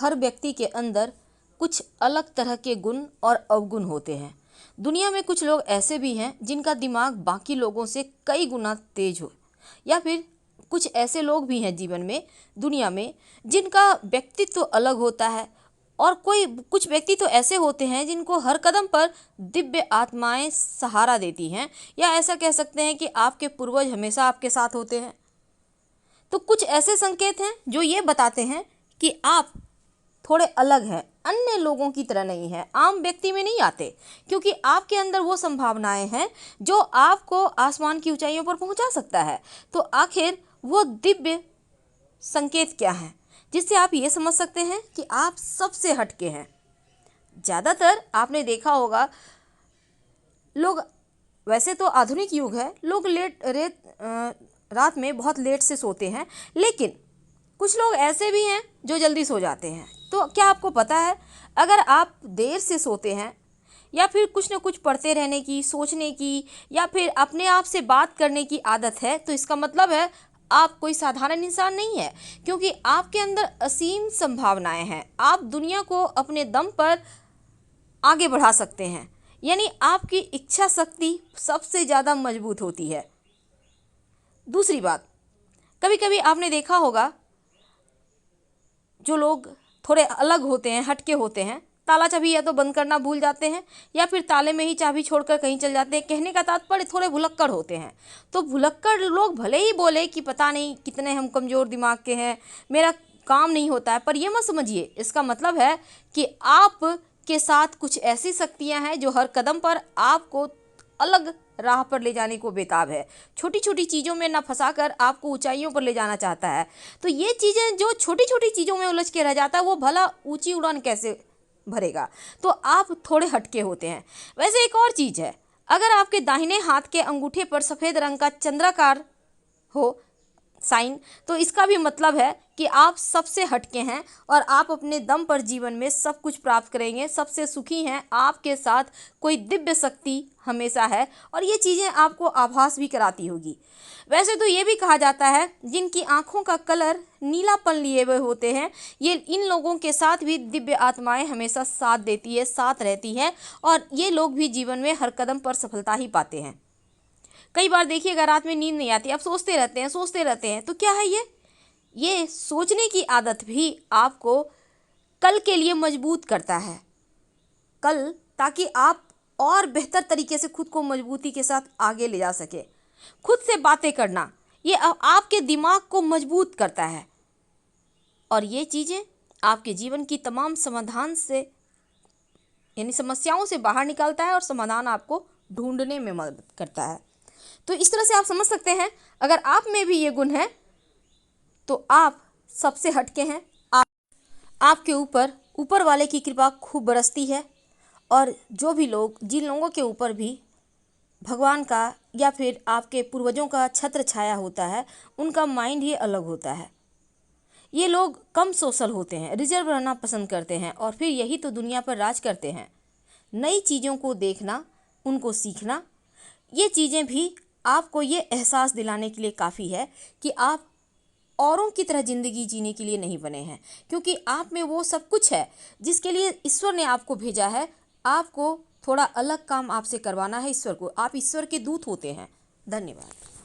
हर व्यक्ति के अंदर कुछ अलग तरह के गुण और अवगुण होते हैं। दुनिया में कुछ लोग ऐसे भी हैं जिनका दिमाग बाकी लोगों से कई गुना तेज हो, या फिर कुछ ऐसे लोग भी हैं जीवन में, दुनिया में, जिनका व्यक्तित्व तो अलग होता है। और कुछ व्यक्ति तो ऐसे होते हैं जिनको हर कदम पर दिव्य आत्माएं सहारा देती हैं, या ऐसा कह सकते हैं कि आपके पूर्वज हमेशा आपके साथ होते हैं। तो कुछ ऐसे संकेत हैं जो ये बताते हैं कि आप थोड़े अलग हैं, अन्य लोगों की तरह नहीं हैं, आम व्यक्ति में नहीं आते, क्योंकि आपके अंदर वो संभावनाएं हैं जो आपको आसमान की ऊंचाइयों पर पहुंचा सकता है। तो आखिर वो दिव्य संकेत क्या है जिससे आप ये समझ सकते हैं कि आप सबसे हटके हैं। ज़्यादातर आपने देखा होगा, लोग, वैसे तो आधुनिक युग है, लोग रात में बहुत लेट से सोते हैं, लेकिन कुछ लोग ऐसे भी हैं जो जल्दी सो जाते हैं। तो क्या आपको पता है, अगर आप देर से सोते हैं या फिर कुछ न कुछ पढ़ते रहने की, सोचने की, या फिर अपने आप से बात करने की आदत है, तो इसका मतलब है आप कोई साधारण इंसान नहीं है, क्योंकि आपके अंदर असीम संभावनाएं हैं। आप दुनिया को अपने दम पर आगे बढ़ा सकते हैं, यानी आपकी इच्छा शक्ति सबसे ज़्यादा मजबूत होती है। दूसरी बात, कभी कभी आपने देखा होगा, जो लोग थोड़े अलग होते हैं, हटके होते हैं, ताला चाबी या तो बंद करना भूल जाते हैं या फिर ताले में ही चाबी छोड़कर कहीं चल जाते हैं। कहने का तात्पर्य थोड़े भुलक्कड़ होते हैं। तो भुलक्कड़ लोग भले ही बोले कि पता नहीं कितने हम कमज़ोर दिमाग के हैं, मेरा काम नहीं होता है, पर ये मत समझिए, इसका मतलब है कि आप के साथ कुछ ऐसी शक्तियाँ हैं जो हर कदम पर आपको अलग राह पर ले जाने को बेताब है, छोटी छोटी चीज़ों में ना फंसाकर आपको ऊंचाइयों पर ले जाना चाहता है। तो ये चीज़ें, जो छोटी छोटी चीज़ों में उलझ के रह जाता है, वो भला ऊंची उड़ान कैसे भरेगा। तो आप थोड़े हटके होते हैं। वैसे एक और चीज़ है, अगर आपके दाहिने हाथ के अंगूठे पर सफ़ेद रंग का चंद्राकार हो साइन, तो इसका भी मतलब है कि आप सबसे हटके हैं और आप अपने दम पर जीवन में सब कुछ प्राप्त करेंगे, सबसे सुखी हैं। आपके साथ कोई दिव्य शक्ति हमेशा है और ये चीज़ें आपको आभास भी कराती होगी। वैसे तो ये भी कहा जाता है, जिनकी आँखों का कलर नीलापन लिए हुए होते हैं, ये इन लोगों के साथ भी दिव्य आत्माएं हमेशा साथ देती है, साथ रहती हैं, और ये लोग भी जीवन में हर कदम पर सफलता ही पाते हैं। कई बार देखिएगा, रात में नींद नहीं आती, आप सोचते रहते हैं। तो क्या है ये सोचने की आदत भी आपको कल के लिए मजबूत करता है, कल, ताकि आप और बेहतर तरीके से खुद को मजबूती के साथ आगे ले जा सके। खुद से बातें करना, ये आपके दिमाग को मजबूत करता है, और ये चीज़ें आपके जीवन की तमाम समाधान से, यानी समस्याओं से बाहर निकालता है और समाधान आपको ढूंढने में मदद करता है। तो इस तरह से आप समझ सकते हैं, अगर आप में भी ये गुण है तो आप सबसे हटके हैं। आपके ऊपर वाले की कृपा खूब बरसती है, और जो भी लोग, जिन लोगों के ऊपर भी भगवान का या फिर आपके पूर्वजों का छत्र छाया होता है, उनका माइंड ही अलग होता है। ये लोग कम सोशल होते हैं, रिजर्व रहना पसंद करते हैं, और फिर यही तो दुनिया पर राज करते हैं। नई चीज़ों को देखना, उनको सीखना, ये चीज़ें भी आपको ये एहसास दिलाने के लिए काफ़ी है कि आप औरों की तरह ज़िंदगी जीने के लिए नहीं बने हैं, क्योंकि आप में वो सब कुछ है जिसके लिए ईश्वर ने आपको भेजा है। आपको थोड़ा अलग काम आपसे करवाना है ईश्वर को, आप ईश्वर के दूत होते हैं। धन्यवाद।